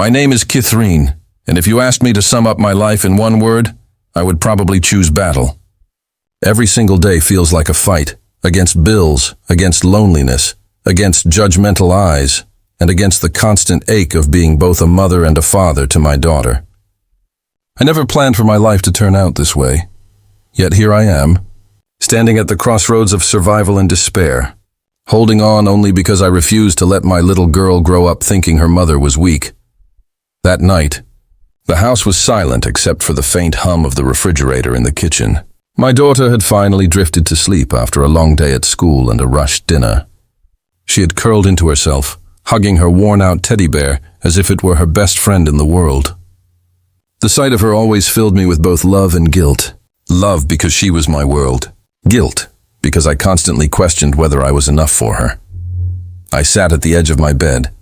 My name is Kithreen, and if you asked me to sum up my life in one word, I would probably choose battle. Every single day feels like a fight, against bills, against loneliness, against judgmental eyes, and against the constant ache of being both a mother and a father to my daughter. I never planned for my life to turn out this way, yet here I am, standing at the crossroads of survival and despair, holding on only because I refused to let my little girl grow up thinking her mother was weak. That night, the house was silent except for the faint hum of the refrigerator in the kitchen. My daughter had finally drifted to sleep after a long day at school and a rushed dinner. She had curled into herself, hugging her worn-out teddy bear as if it were her best friend in the world. The sight of her always filled me with both love and guilt. Love because she was my world. Guilt because I constantly questioned whether I was enough for her. I sat at the edge of my bed,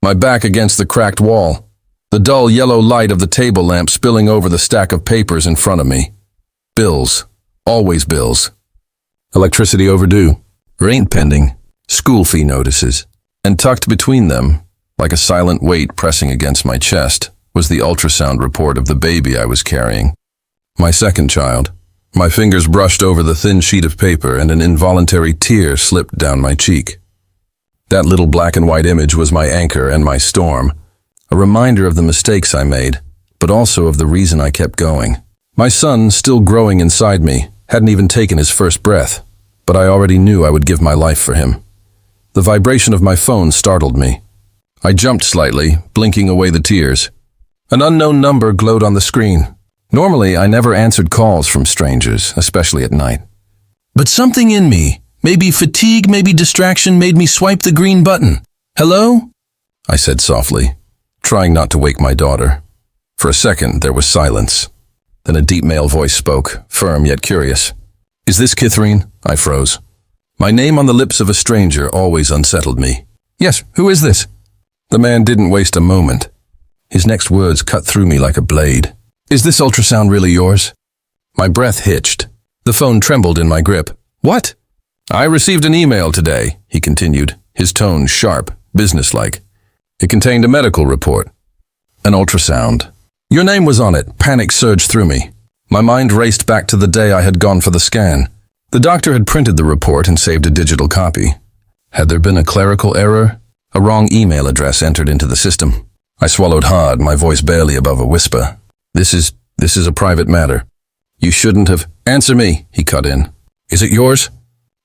my back against the cracked wall, the dull yellow light of the table lamp spilling over the stack of papers in front of me. Bills. Always bills. Electricity overdue. Rent pending. School fee notices. And tucked between them, like a silent weight pressing against my chest, was the ultrasound report of the baby I was carrying. My second child. My fingers brushed over the thin sheet of paper and an involuntary tear slipped down my cheek. That little black and white image was my anchor and my storm, a reminder of the mistakes I made, but also of the reason I kept going. My son, still growing inside me, hadn't even taken his first breath, but I already knew I would give my life for him. The vibration of my phone startled me. I jumped slightly, blinking away the tears. An unknown number glowed on the screen. Normally, I never answered calls from strangers, especially at night. But something in me, maybe fatigue, maybe distraction, made me swipe the green button. "Hello?" I said softly, trying not to wake my daughter. For a second, there was silence. Then a deep male voice spoke, firm yet curious. "Is this Kithreen?" I froze. My name on the lips of a stranger always unsettled me. "Yes, who is this?" The man didn't waste a moment. His next words cut through me like a blade. "Is this ultrasound really yours?" My breath hitched. The phone trembled in my grip. "What?" "I received an email today," he continued, his tone sharp, businesslike. It contained a medical report. An ultrasound. Your name was on it. Panic surged through me. My mind raced back to the day I had gone for the scan. The doctor had printed the report and saved a digital copy. Had there been a clerical error? A wrong email address entered into the system. I swallowed hard, my voice barely above a whisper. This is a private matter. You shouldn't have... Answer me, he cut in. Is it yours?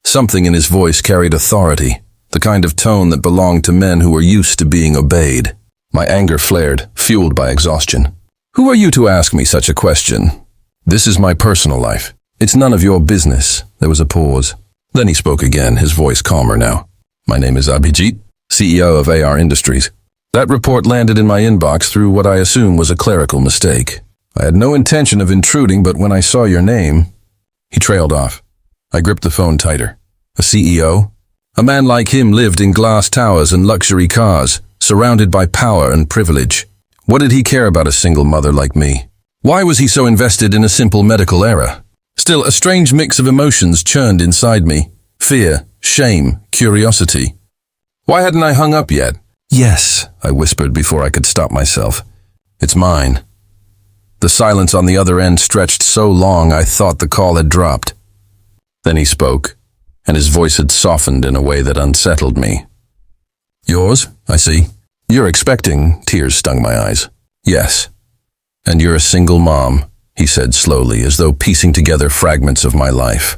Something in his voice carried authority, the kind of tone that belonged to men who were used to being obeyed. My anger flared, fueled by exhaustion. Who are you to ask me such a question? This is my personal life. It's none of your business. There was a pause. Then he spoke again, his voice calmer now. My name is Abhijeet, CEO of AR Industries. That report landed in my inbox through what I assume was a clerical mistake. I had no intention of intruding, but when I saw your name... He trailed off. I gripped the phone tighter. A CEO? A man like him lived in glass towers and luxury cars, surrounded by power and privilege. What did he care about a single mother like me? Why was he so invested in a simple medical error? Still, a strange mix of emotions churned inside me. Fear, shame, curiosity. Why hadn't I hung up yet? Yes, I whispered before I could stop myself. It's mine. The silence on the other end stretched so long I thought the call had dropped. Then he spoke, and his voice had softened in a way that unsettled me. Yours, I see. You're expecting, tears stung my eyes. Yes. And you're a single mom, he said slowly, as though piecing together fragments of my life.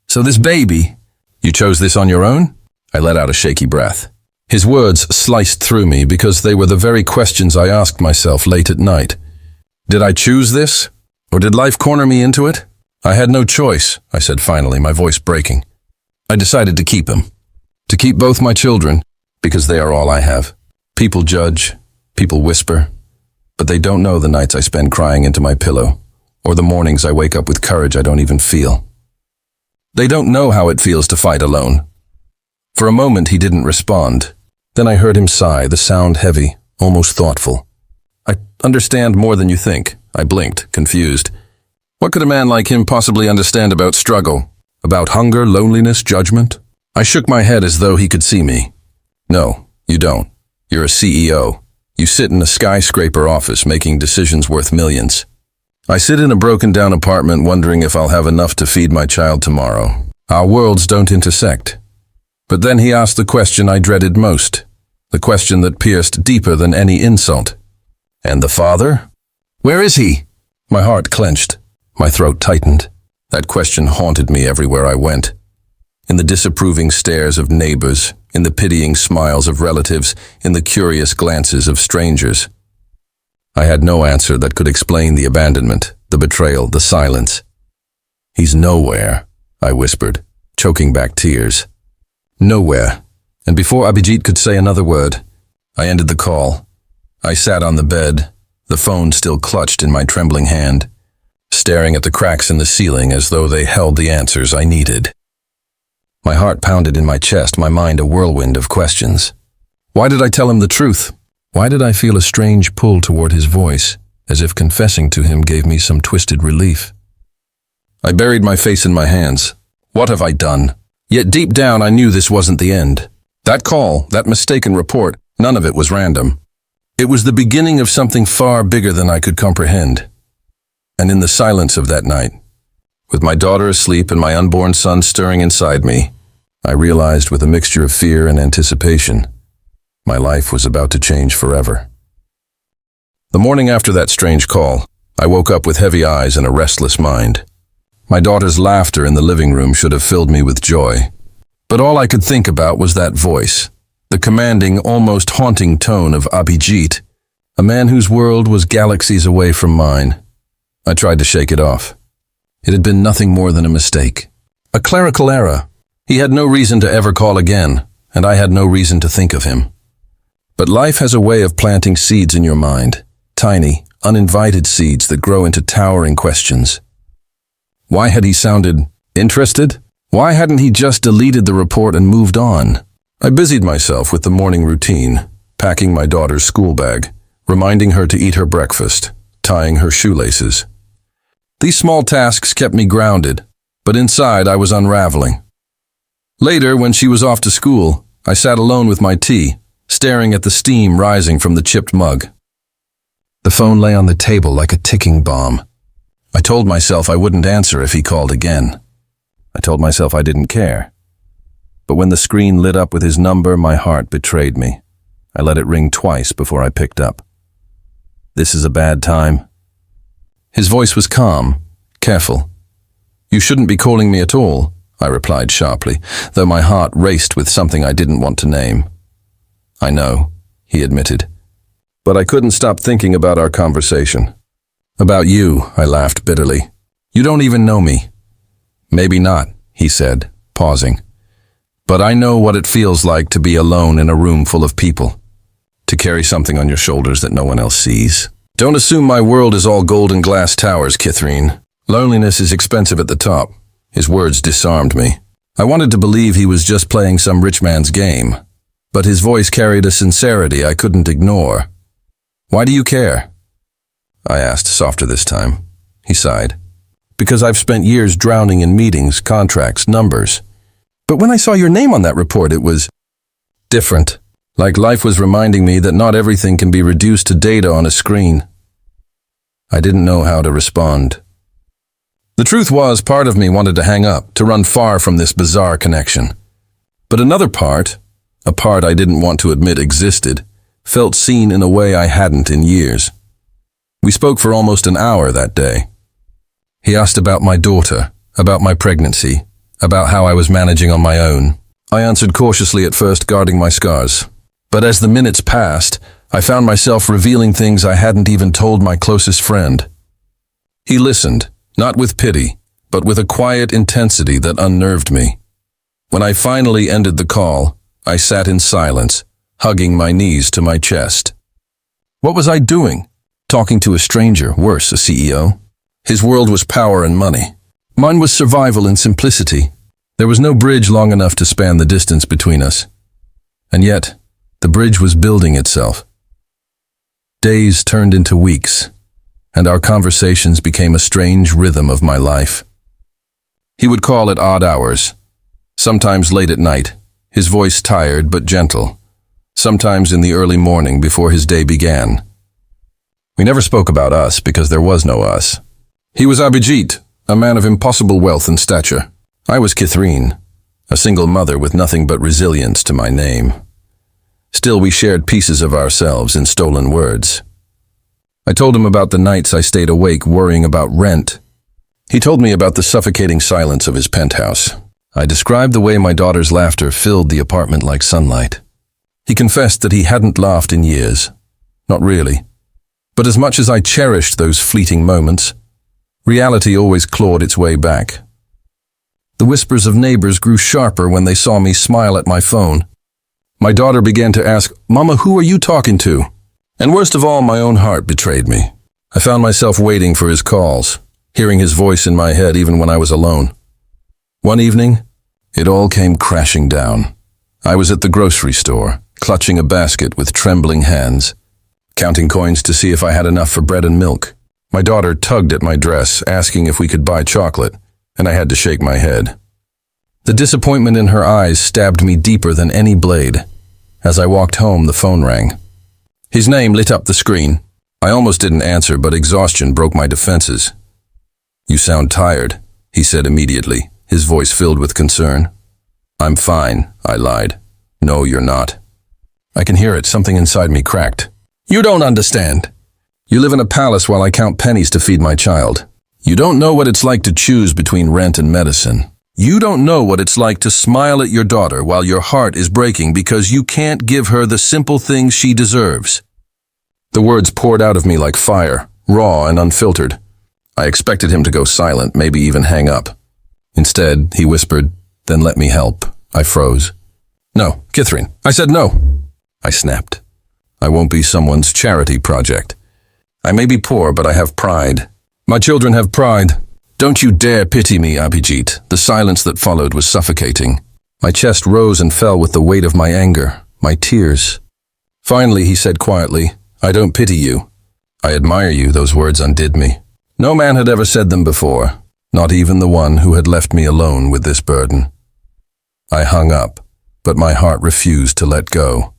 So this baby, you chose this on your own? I let out a shaky breath. His words sliced through me because they were the very questions I asked myself late at night. Did I choose this? Or did life corner me into it? I had no choice, I said finally, my voice breaking. I decided to keep him. To keep both my children, because they are all I have. People judge, people whisper, but they don't know the nights I spend crying into my pillow, or the mornings I wake up with courage I don't even feel. They don't know how it feels to fight alone. For a moment he didn't respond. Then I heard him sigh, the sound heavy, almost thoughtful. I understand more than you think. I blinked, confused. What could a man like him possibly understand about struggle? About hunger, loneliness, judgment? I shook my head as though he could see me. No, you don't. You're a CEO. You sit in a skyscraper office making decisions worth millions. I sit in a broken-down apartment wondering if I'll have enough to feed my child tomorrow. Our worlds don't intersect. But then he asked the question I dreaded most, the question that pierced deeper than any insult. And the father? Where is he? My heart clenched. My throat tightened. That question haunted me everywhere I went. In the disapproving stares of neighbors, in the pitying smiles of relatives, in the curious glances of strangers. I had no answer that could explain the abandonment, the betrayal, the silence. He's nowhere, I whispered, choking back tears. Nowhere. And before Abhijeet could say another word, I ended the call. I sat on the bed, the phone still clutched in my trembling hand, staring at the cracks in the ceiling as though they held the answers I needed. My heart pounded in my chest, my mind a whirlwind of questions. Why did I tell him the truth? Why did I feel a strange pull toward his voice, as if confessing to him gave me some twisted relief? I buried my face in my hands. What have I done? Yet deep down I knew this wasn't the end. That call, that mistaken report, none of it was random. It was the beginning of something far bigger than I could comprehend. And in the silence of that night, with my daughter asleep and my unborn son stirring inside me, I realized with a mixture of fear and anticipation, my life was about to change forever. The morning after that strange call, I woke up with heavy eyes and a restless mind. My daughter's laughter in the living room should have filled me with joy. But all I could think about was that voice, the commanding, almost haunting tone of Abhijeet, a man whose world was galaxies away from mine. I tried to shake it off. It had been nothing more than a mistake. A clerical error. He had no reason to ever call again, and I had no reason to think of him. But life has a way of planting seeds in your mind, tiny, uninvited seeds that grow into towering questions. Why had he sounded interested? Why hadn't he just deleted the report and moved on? I busied myself with the morning routine, packing my daughter's school bag, reminding her to eat her breakfast, tying her shoelaces. These small tasks kept me grounded, but inside I was unraveling. Later, when she was off to school, I sat alone with my tea, staring at the steam rising from the chipped mug. The phone lay on the table like a ticking bomb. I told myself I wouldn't answer if he called again. I told myself I didn't care. But when the screen lit up with his number, my heart betrayed me. I let it ring twice before I picked up. This is a bad time. His voice was calm, careful. You shouldn't be calling me at all, I replied sharply, though my heart raced with something I didn't want to name. I know, he admitted. But I couldn't stop thinking about our conversation. About you, I laughed bitterly. You don't even know me. Maybe not, he said, pausing. But I know what it feels like to be alone in a room full of people, to carry something on your shoulders that no one else sees. Don't assume my world is all golden glass towers, Kithreen. Loneliness is expensive at the top. His words disarmed me. I wanted to believe he was just playing some rich man's game, but his voice carried a sincerity I couldn't ignore. Why do you care? I asked, softer this time. He sighed. Because I've spent years drowning in meetings, contracts, numbers. But when I saw your name on that report, it was different. Like life was reminding me that not everything can be reduced to data on a screen. I didn't know how to respond. The truth was, part of me wanted to hang up, to run far from this bizarre connection. But another part, a part I didn't want to admit existed, felt seen in a way I hadn't in years. We spoke for almost an hour that day. He asked about my daughter, about my pregnancy, about how I was managing on my own. I answered cautiously at first, guarding my scars. But as the minutes passed, I found myself revealing things I hadn't even told my closest friend. He listened, not with pity, but with a quiet intensity that unnerved me. When I finally ended the call, I sat in silence, hugging my knees to my chest. What was I doing? Talking to a stranger, worse, a CEO. His world was power and money. Mine was survival and simplicity. There was no bridge long enough to span the distance between us. And yet, the bridge was building itself. Days turned into weeks, and our conversations became a strange rhythm of my life. He would call at odd hours, sometimes late at night, his voice tired but gentle, sometimes in the early morning before his day began. We never spoke about us because there was no us. He was Abhijeet, a man of impossible wealth and stature. I was Kithreen, a single mother with nothing but resilience to my name. Still, we shared pieces of ourselves in stolen words. I told him about the nights I stayed awake worrying about rent. He told me about the suffocating silence of his penthouse. I described the way my daughter's laughter filled the apartment like sunlight. He confessed that he hadn't laughed in years. Not really. But as much as I cherished those fleeting moments, reality always clawed its way back. The whispers of neighbors grew sharper when they saw me smile at my phone. My daughter began to ask, "Mama, who are you talking to?" And worst of all, my own heart betrayed me. I found myself waiting for his calls, hearing his voice in my head even when I was alone. One evening, it all came crashing down. I was at the grocery store, clutching a basket with trembling hands, counting coins to see if I had enough for bread and milk. My daughter tugged at my dress, asking if we could buy chocolate, and I had to shake my head. The disappointment in her eyes stabbed me deeper than any blade. As I walked home, the phone rang. His name lit up the screen. I almost didn't answer, but exhaustion broke my defenses. "You sound tired," he said immediately, his voice filled with concern. "I'm fine," I lied. "No, you're not." I can hear it, something inside me cracked. "You don't understand. You live in a palace while I count pennies to feed my child. You don't know what it's like to choose between rent and medicine. You don't know what it's like to smile at your daughter while your heart is breaking because you can't give her the simple things she deserves." The words poured out of me like fire, raw and unfiltered. I expected him to go silent, maybe even hang up. Instead, he whispered, "Then let me help." I froze. "No, Kithreen." I said no. I snapped. I won't be someone's charity project. I may be poor, but I have pride. My children have pride. Don't you dare pity me, Abhijeet. The silence that followed was suffocating. My chest rose and fell with the weight of my anger, my tears. Finally, he said quietly, "I don't pity you. I admire you." Those words undid me. No man had ever said them before, not even the one who had left me alone with this burden. I hung up, but my heart refused to let go.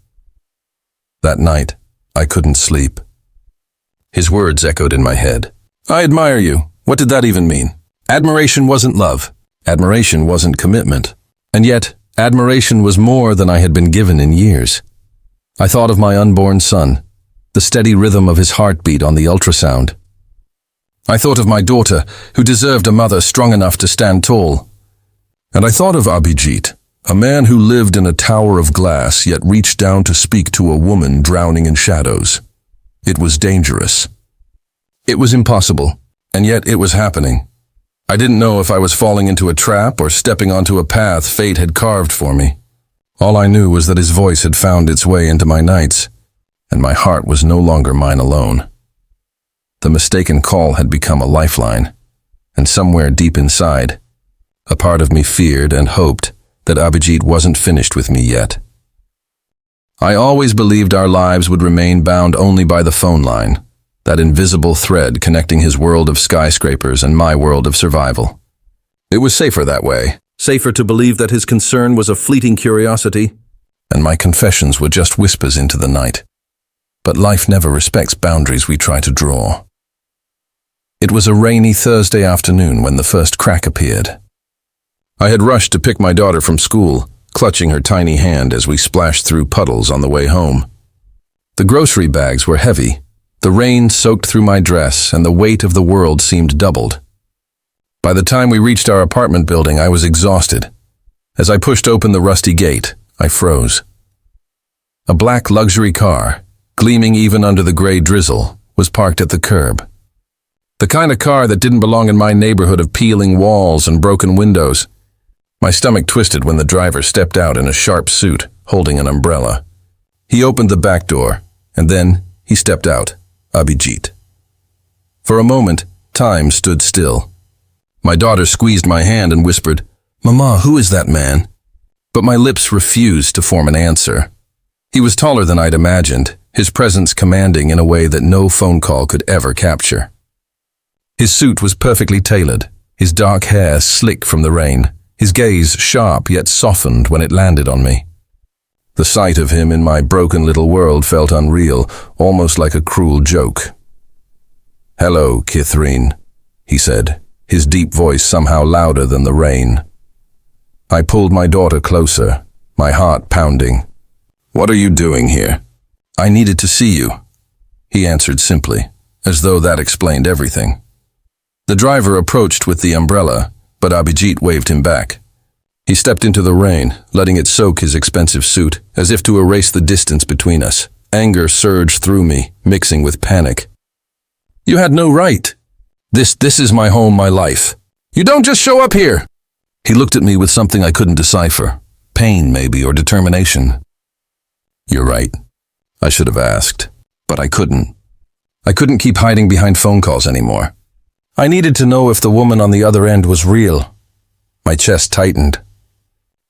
That night, I couldn't sleep. His words echoed in my head. "I admire you." What did that even mean? Admiration wasn't love. Admiration wasn't commitment. And yet, admiration was more than I had been given in years. I thought of my unborn son, the steady rhythm of his heartbeat on the ultrasound. I thought of my daughter, who deserved a mother strong enough to stand tall. And I thought of Abhijeet, a man who lived in a tower of glass yet reached down to speak to a woman drowning in shadows. It was dangerous. It was impossible. And yet it was happening. I didn't know if I was falling into a trap or stepping onto a path fate had carved for me. All I knew was that his voice had found its way into my nights, and my heart was no longer mine alone. The mistaken call had become a lifeline, and somewhere deep inside, a part of me feared and hoped that Abhijeet wasn't finished with me yet. I always believed our lives would remain bound only by the phone line, that invisible thread connecting his world of skyscrapers and my world of survival. It was safer that way, safer to believe that his concern was a fleeting curiosity, and my confessions were just whispers into the night. But life never respects boundaries we try to draw. It was a rainy Thursday afternoon when the first crack appeared. I had rushed to pick my daughter from school, clutching her tiny hand as we splashed through puddles on the way home. The grocery bags were heavy. The rain soaked through my dress, and the weight of the world seemed doubled. By the time we reached our apartment building, I was exhausted. As I pushed open the rusty gate, I froze. A black luxury car, gleaming even under the gray drizzle, was parked at the curb. The kind of car that didn't belong in my neighborhood of peeling walls and broken windows. My stomach twisted when the driver stepped out in a sharp suit, holding an umbrella. He opened the back door, and then he stepped out. Abhijeet. For a moment, time stood still. My daughter squeezed my hand and whispered, "Mama, who is that man?" But my lips refused to form an answer. He was taller than I'd imagined, his presence commanding in a way that no phone call could ever capture. His suit was perfectly tailored, his dark hair slick from the rain, his gaze sharp yet softened when it landed on me. The sight of him in my broken little world felt unreal, almost like a cruel joke. "Hello, Kithreen," he said, his deep voice somehow louder than the rain. I pulled my daughter closer, my heart pounding. "What are you doing here?" "I needed to see you," he answered simply, as though that explained everything. The driver approached with the umbrella, but Abhijeet waved him back. He stepped into the rain, letting it soak his expensive suit, as if to erase the distance between us. Anger surged through me, mixing with panic. "You had no right. This is my home, my life. You don't just show up here." He looked at me with something I couldn't decipher. Pain, maybe, or determination. "You're right. I should have asked, but I couldn't. I couldn't keep hiding behind phone calls anymore. I needed to know if the woman on the other end was real." My chest tightened.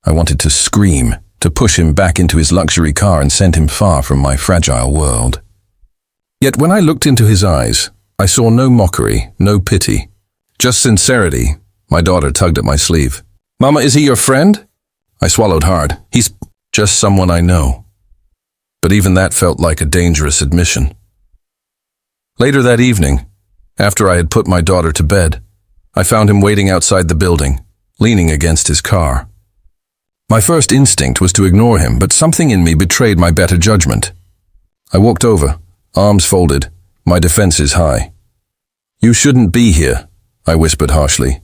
I wanted to scream, to push him back into his luxury car and send him far from my fragile world. Yet when I looked into his eyes, I saw no mockery, no pity, just sincerity. My daughter tugged at my sleeve. "Mama, is he your friend?" I swallowed hard. "He's just someone I know." But even that felt like a dangerous admission. Later that evening, after I had put my daughter to bed, I found him waiting outside the building, leaning against his car. My first instinct was to ignore him, but something in me betrayed my better judgment. I walked over, arms folded, my defenses high. "You shouldn't be here," I whispered harshly.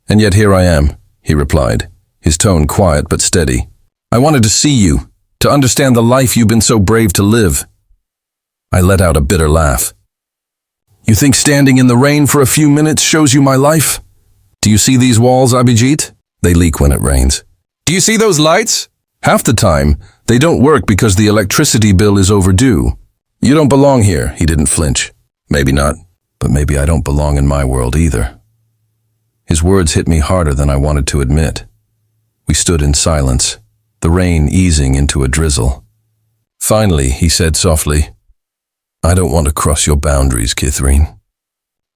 "And yet here I am," he replied, his tone quiet but steady. "I wanted to see you, to understand the life you've been so brave to live." I let out a bitter laugh. "You think standing in the rain for a few minutes shows you my life? Do you see these walls, Abhijeet? They leak when it rains. Do you see those lights? Half the time, they don't work because the electricity bill is overdue. You don't belong here," he didn't flinch. "Maybe not, but maybe I don't belong in my world either." His words hit me harder than I wanted to admit. We stood in silence, the rain easing into a drizzle. Finally, he said softly, "I don't want to cross your boundaries, Kithreen.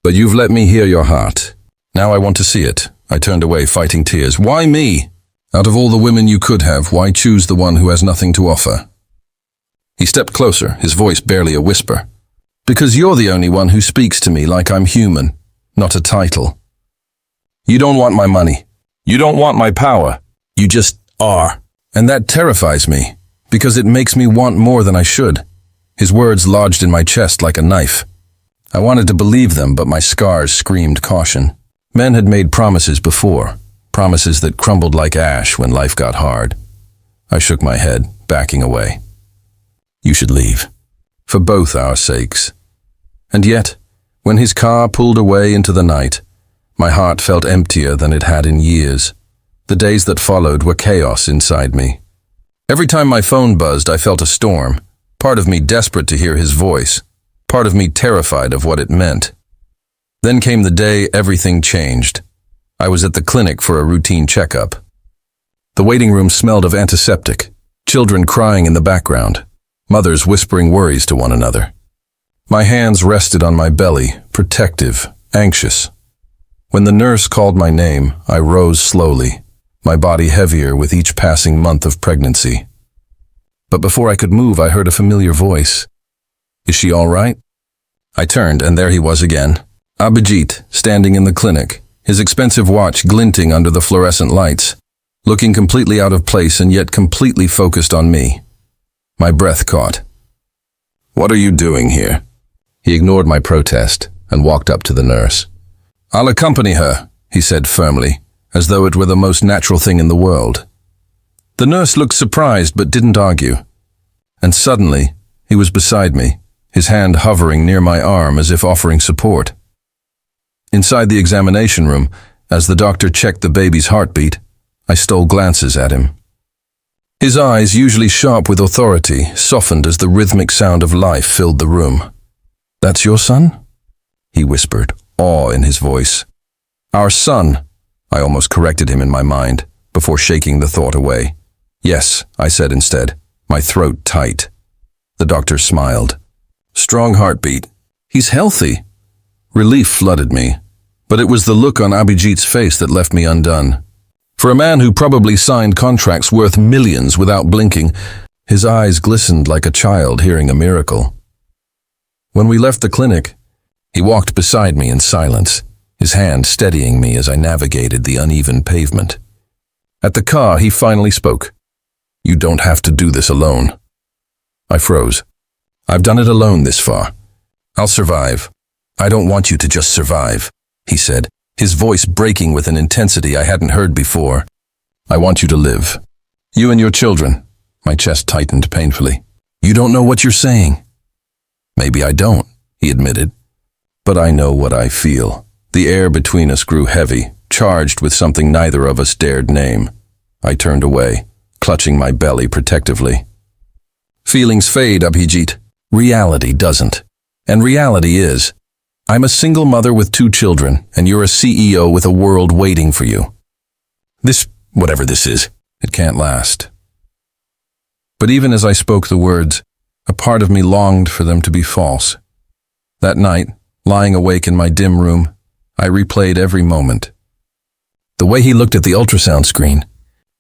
But you've let me hear your heart. Now I want to see it." I turned away, fighting tears. "Why me? Out of all the women you could have, why choose the one who has nothing to offer?" He stepped closer, his voice barely a whisper. "Because you're the only one who speaks to me like I'm human, not a title. You don't want my money. You don't want my power. You just are. And that terrifies me, because it makes me want more than I should." His words lodged in my chest like a knife. I wanted to believe them, but my scars screamed caution. Men had made promises before, promises that crumbled like ash when life got hard. I shook my head, backing away. "You should leave, for both our sakes." And yet, when his car pulled away into the night, my heart felt emptier than it had in years. The days that followed were chaos inside me. Every time my phone buzzed, I felt a storm, part of me desperate to hear his voice, part of me terrified of what it meant. Then came the day everything changed. I was at the clinic for a routine checkup. The waiting room smelled of antiseptic, children crying in the background, mothers whispering worries to one another. My hands rested on my belly, protective, anxious. When the nurse called my name, I rose slowly, my body heavier with each passing month of pregnancy. But before I could move, I heard a familiar voice. "Is she all right?" I turned, and there he was again, Abhijeet, standing in the clinic, his expensive watch glinting under the fluorescent lights, looking completely out of place and yet completely focused on me. My breath caught. "What are you doing here?" He ignored my protest and walked up to the nurse. "I'll accompany her," he said firmly, as though it were the most natural thing in the world. The nurse looked surprised but didn't argue. And suddenly, he was beside me, his hand hovering near my arm as if offering support. Inside the examination room, as the doctor checked the baby's heartbeat, I stole glances at him. His eyes, usually sharp with authority, softened as the rhythmic sound of life filled the room. "That's your son?" he whispered, awe in his voice. "Our son," I almost corrected him in my mind, before shaking the thought away. "Yes," I said instead, my throat tight. The doctor smiled. "Strong heartbeat. He's healthy." Relief flooded me, but it was the look on Abhijeet's face that left me undone. For a man who probably signed contracts worth millions without blinking, His eyes glistened like a child hearing a miracle. When we left the clinic, he walked beside me in silence, his hand steadying me as I navigated the uneven pavement. At the car, he finally spoke. "You don't have to do this alone." I froze. "I've done it alone this far. I'll survive." "I don't want you to just survive," he said, his voice breaking with an intensity I hadn't heard before. "I want you to live. You and your children." My chest tightened painfully. "You don't know what you're saying." "Maybe I don't," he admitted. "But I know what I feel." The air between us grew heavy, charged with something neither of us dared name. I turned away, clutching my belly protectively. "Feelings fade, Abhijeet. Reality doesn't. And reality is, I'm a single mother with 2 children, and you're a CEO with a world waiting for you. This, whatever this is, it can't last." But even as I spoke the words, a part of me longed for them to be false. That night, lying awake in my dim room, I replayed every moment. The way he looked at the ultrasound screen,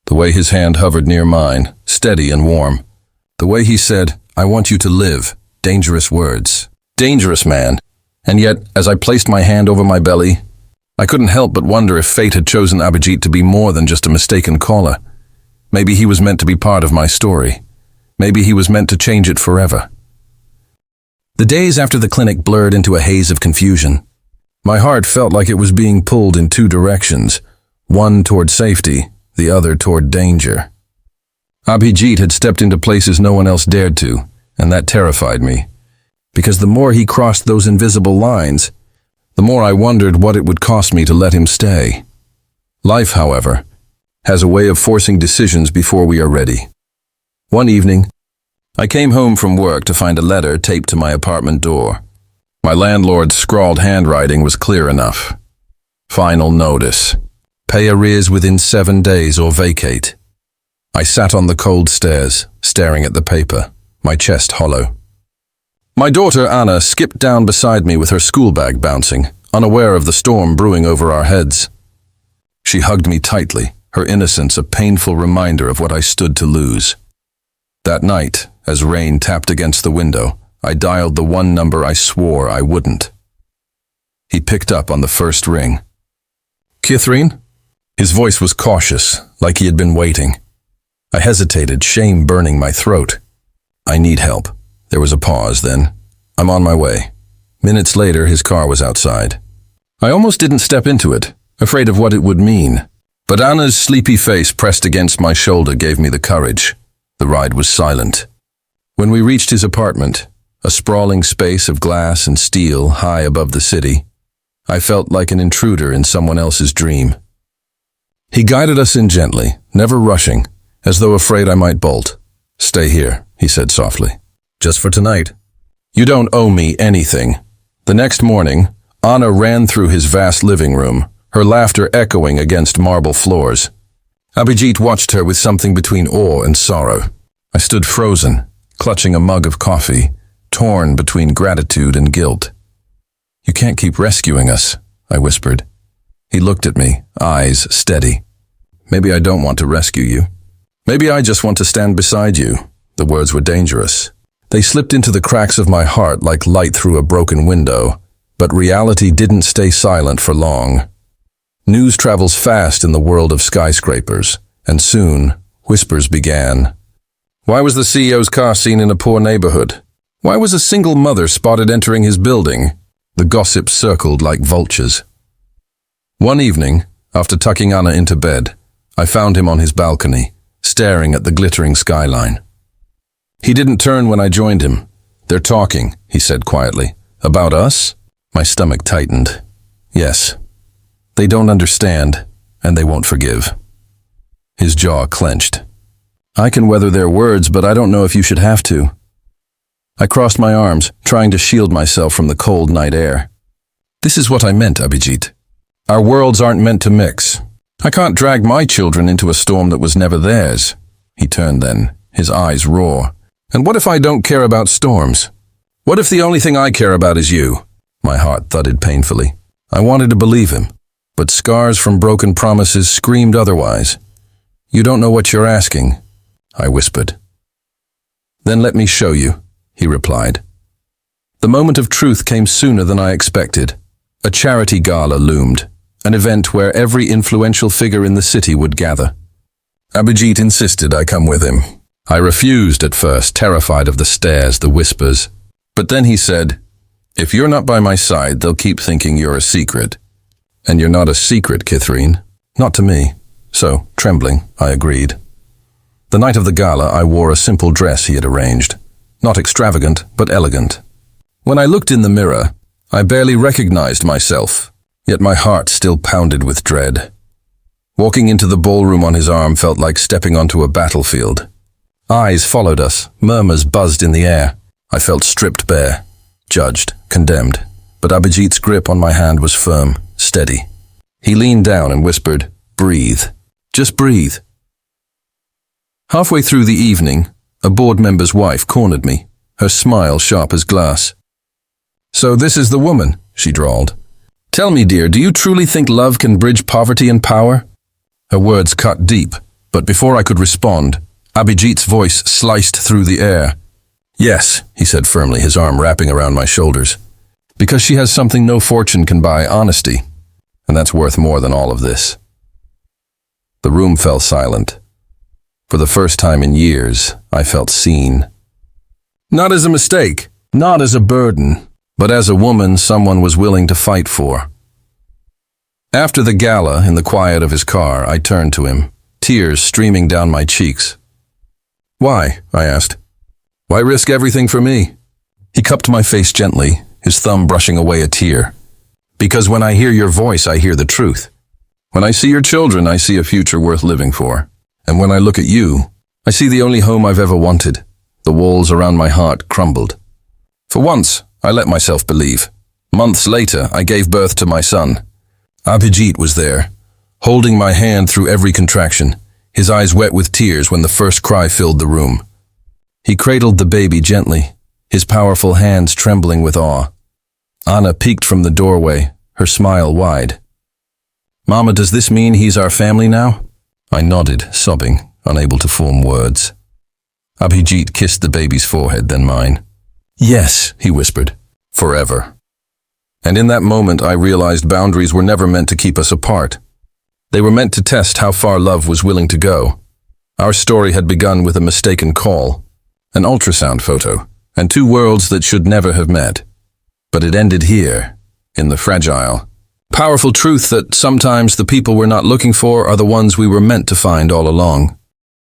the way his hand hovered near mine, steady and warm, the way he said, "I want you to live," dangerous words. Dangerous man. And yet, as I placed my hand over my belly, I couldn't help but wonder if fate had chosen Abhijeet to be more than just a mistaken caller. Maybe he was meant to be part of my story. Maybe he was meant to change it forever. The days after the clinic blurred into a haze of confusion. My heart felt like it was being pulled in 2 directions, one toward safety, the other toward danger. Abhijeet had stepped into places no one else dared to, and that terrified me. Because the more he crossed those invisible lines, the more I wondered what it would cost me to let him stay. Life, however, has a way of forcing decisions before we are ready. One evening, I came home from work to find a letter taped to my apartment door. My landlord's scrawled handwriting was clear enough. Final notice. Pay arrears within 7 days or vacate. I sat on the cold stairs, staring at the paper, my chest hollow. My daughter Anna skipped down beside me with her school bag bouncing, unaware of the storm brewing over our heads. She hugged me tightly, her innocence a painful reminder of what I stood to lose. That night, as rain tapped against the window, I dialed the one number I swore I wouldn't. He picked up on the first ring. "Kithreen?" His voice was cautious, like he had been waiting. I hesitated, shame burning my throat. "I need help." There was a pause, then, "I'm on my way." Minutes later, his car was outside. I almost didn't step into it, afraid of what it would mean. But Anna's sleepy face pressed against my shoulder gave me the courage. The ride was silent. When we reached his apartment, a sprawling space of glass and steel high above the city, I felt like an intruder in someone else's dream. He guided us in gently, never rushing, as though afraid I might bolt. "Stay here," he said softly. "Just for tonight. You don't owe me anything." The next morning, Anna ran through his vast living room, her laughter echoing against marble floors. Abhijeet watched her with something between awe and sorrow. I stood frozen, clutching a mug of coffee, torn between gratitude and guilt. "You can't keep rescuing us," I whispered. He looked at me, eyes steady. "Maybe I don't want to rescue you. Maybe I just want to stand beside you." The words were dangerous. They slipped into the cracks of my heart like light through a broken window, but reality didn't stay silent for long. News travels fast in the world of skyscrapers, and soon, whispers began. Why was the CEO's car seen in a poor neighborhood? Why was a single mother spotted entering his building? The gossip circled like vultures. One evening, after tucking Anna into bed, I found him on his balcony, staring at the glittering skyline. He didn't turn when I joined him. "They're talking," he said quietly. "About us?" My stomach tightened. "Yes. They don't understand, and they won't forgive." His jaw clenched. "I can weather their words, but I don't know if you should have to." I crossed my arms, trying to shield myself from the cold night air. "This is what I meant, Abhijeet. Our worlds aren't meant to mix. I can't drag my children into a storm that was never theirs." He turned then, his eyes raw. "And what if I don't care about storms? What if the only thing I care about is you?" My heart thudded painfully. I wanted to believe him, but scars from broken promises screamed otherwise. "You don't know what you're asking," I whispered. Then let me show you, he replied. The moment of truth came sooner than I expected. A charity gala loomed, an event where every influential figure in the city would gather. Abhijeet insisted I come with him. I refused at first, terrified of the stares, the whispers. But then he said, "If you're not by my side, they'll keep thinking you're a secret." "And you're not a secret, Kithreen. Not to me." So, trembling, I agreed. The night of the gala, I wore a simple dress he had arranged. Not extravagant, but elegant. When I looked in the mirror, I barely recognized myself, yet my heart still pounded with dread. Walking into the ballroom on his arm felt like stepping onto a battlefield. Eyes followed us, murmurs buzzed in the air. I felt stripped bare, judged, condemned, but Abhijeet's grip on my hand was firm, steady. He leaned down and whispered, "Breathe. Just breathe." Halfway through the evening, a board member's wife cornered me, her smile sharp as glass. "So this is the woman," she drawled. "Tell me, dear, do you truly think love can bridge poverty and power?" Her words cut deep, but before I could respond, Abhijeet's voice sliced through the air. "Yes," he said firmly, his arm wrapping around my shoulders. "Because she has something no fortune can buy, honesty. And that's worth more than all of this." The room fell silent. For the first time in years, I felt seen. Not as a mistake, not as a burden, but as a woman someone was willing to fight for. After the gala, in the quiet of his car, I turned to him, tears streaming down my cheeks. "Why?" I asked. "Why risk everything for me?" He cupped my face gently, his thumb brushing away a tear. "Because when I hear your voice, I hear the truth. When I see your children, I see a future worth living for. And when I look at you, I see the only home I've ever wanted." The walls around my heart crumbled. For once, I let myself believe. Months later, I gave birth to my son. Abhijeet was there, holding my hand through every contraction, his eyes wet with tears when the first cry filled the room. He cradled the baby gently, his powerful hands trembling with awe. Anna peeked from the doorway, her smile wide. "Mama, does this mean he's our family now?" I nodded, sobbing, unable to form words. Abhijeet kissed the baby's forehead, then mine. "Yes," he whispered, "forever." And in that moment I realized boundaries were never meant to keep us apart. They were meant to test how far love was willing to go. Our story had begun with a mistaken call, an ultrasound photo, and two worlds that should never have met. But it ended here, in the fragile, powerful truth that sometimes the people we're not looking for are the ones we were meant to find all along.